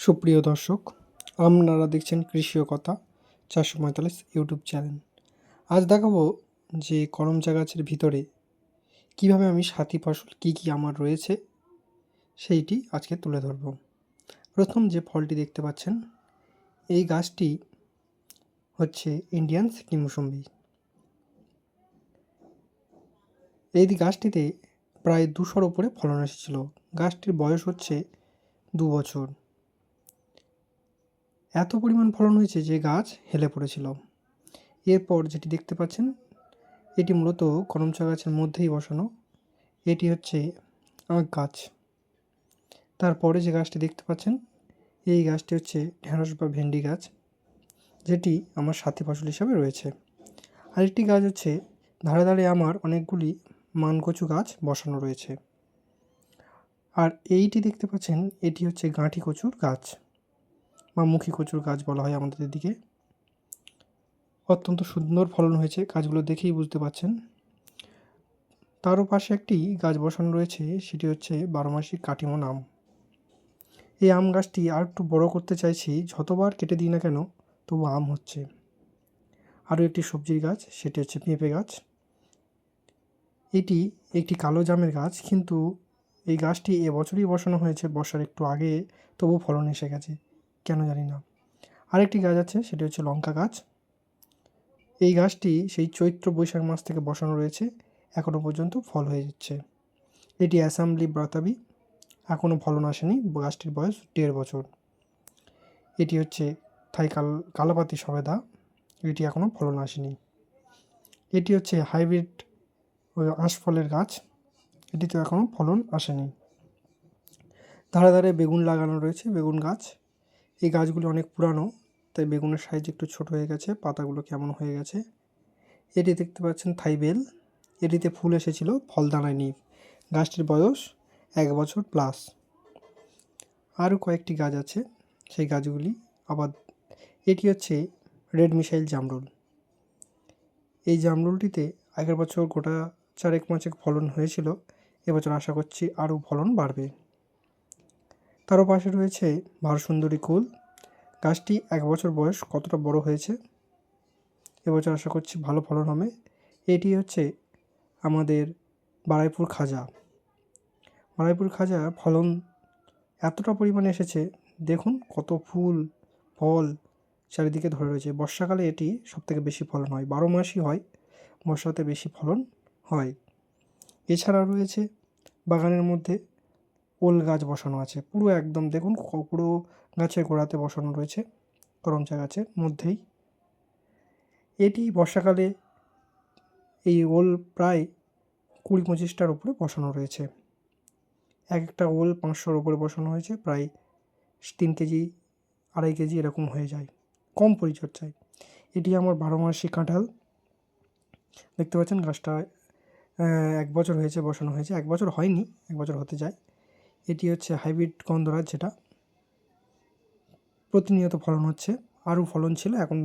সুপ্রিয় দর্শক, আপনারা দেখছেন কৃষি ও কথা ৪৪৫ ইউটিউব চ্যানেল। আজ দেখাবো যে করমচা গাছের ভিতরে কিভাবে আমি সাথী ফসল কী কী আমার রয়েছে সেইটি আজকে তুলে ধরব। প্রথম যে ফলটি দেখতে পাচ্ছেন, এই গাছটি হচ্ছে ইন্ডিয়ান সিডনি মৌসুম্বি। এই গাছটিতে প্রায় ২০০-র উপরে ফলন এসেছিল। গাছটির বয়স হচ্ছে ২ বছর। এত পরিমাণ ফলন হয়েছে যে গাছ হেলে পড়েছিল। এরপর যেটি দেখতে পাচ্ছেন, এটি মূলত করমচা গাছের মধ্যেই বসানো। এটি হচ্ছে আখ গাছ। তারপরে যে গাছটি দেখতে পাচ্ছেন, এই গাছটি হচ্ছে ঢেঁড়স বা ভেন্ডি গাছ, যেটি আমার সাথী ফসল হিসাবে রয়েছে। আরেকটি গাছ হচ্ছে ধারে ধারে আমার অনেকগুলি মানকচু গাছ বসানো রয়েছে। আর এইটি দেখতে পাচ্ছেন, এটি হচ্ছে গাঁঠি কচুর গাছ বা মুখী কচুর গাছ বলা হয় আমাদের এদিকে। অত্যন্ত সুন্দর ফলন হয়েছে, গাছগুলো দেখেই বুঝতে পারছেন। তারও পাশে একটি গাছ বসানো রয়েছে, সেটি হচ্ছে বারোমাসি কাটিমন আম। এই আম গাছটি আর একটু বড় করতে চাইছি, যতবার কেটে দিই না কেন তবু আম হচ্ছে। আরও একটি সবজির গাছ, সেটি হচ্ছে পেঁপে গাছ। এটি একটি কালো জামের গাছ, কিন্তু এই গাছটি এবছরই বসানো হয়েছে, বর্ষার একটু আগে, তবু ফলন এসে গেছে, কেন জানি না। আরেকটি গাছ আছে, সেটি হচ্ছে লঙ্কা গাছ। এই গাছটি সেই চৈত্র বৈশাখ মাস থেকে বসানো রয়েছে, এখনও পর্যন্ত ফল হয়ে যাচ্ছে। এটি অ্যাসাম্বলি বাতাবি, এখনও ফলন আসেনি, গাছটির বয়স ১.৫ বছর। এটি হচ্ছে থাই কালাপাতি সবেদা, এটি এখনও ফলন আসেনি। এটি হচ্ছে হাইব্রিড আঁশফলের গাছ, এটিতে এখনও ফলন আসেনি। ধারে ধারে বেগুন লাগানো রয়েছে, বেগুন গাছ। এই গাছগুলি অনেক পুরানো, তাই বেগুনের সাইজ একটু ছোট হয়ে গেছে, পাতাগুলো কেমন হয়ে গেছে। এটি দেখতে পাচ্ছেন থাইবেল, এটিতে ফুল এসেছিল, ফল দাঁড়ায়নি। গাছটির বয়স ১ বছর প্লাস। আরও কয়েকটি গাছ আছে, সেই গাছগুলি আবার। এটি হচ্ছে রেড মিসাইল জামরুল। এই জামরুলটিতে আগের বছর গোটা ৪-১ ফলন হয়েছিল, এবছর আশা করছি আরও ফলন বাড়বে। তারও পাশে রয়েছে ভারসুন্দরী কুল। গাছটি ১ বছর বয়স, কতটা বড় হয়েছে, এবছর আশা করছি ভালো ফলন হবে। এটি হচ্ছে আমাদের বারুইপুর খাজা। বারুইপুর খাজা ফলন এতটা পরিমাণে এসেছে, দেখুন কত ফুল ফল চারিদিকে ধরে রয়েছে। বর্ষাকালে এটি সবথেকে বেশি ফলন হয়, ১২ মাসই হয়, বর্ষাতে বেশি ফলন হয়। এছাড়া রয়েছে বাগানের মধ্যে ওল গাছ বসানো আছে, পুরো একদম দেখুন পুরো গাছের গোড়াতে বসানো রয়েছে, করমচা গাছের মধ্যেই। এটি বর্ষাকালে এই ওল প্রায় ২০-২৫টার উপরে বসানো রয়েছে। এক একটা ওল ৫০০-র উপরে বসানো হয়েছে, প্রায় ৩ কেজি ২.৫ কেজি এরকম হয়ে যায়, কম পরিচর্যায়। এটি আমার ১২ মাসি কাঁঠাল। দেখতে পাচ্ছেন গাছটা ১ বছর হয়েছে বসানো হয়েছে, ১ বছর হয়নি, ১ বছর হতে যায়। এটি হচ্ছে হাইব্রিড গন্ধরাজ, যেটা প্রতিনিয়ত ফলন হচ্ছে, আরও ফলন ছিল, এখন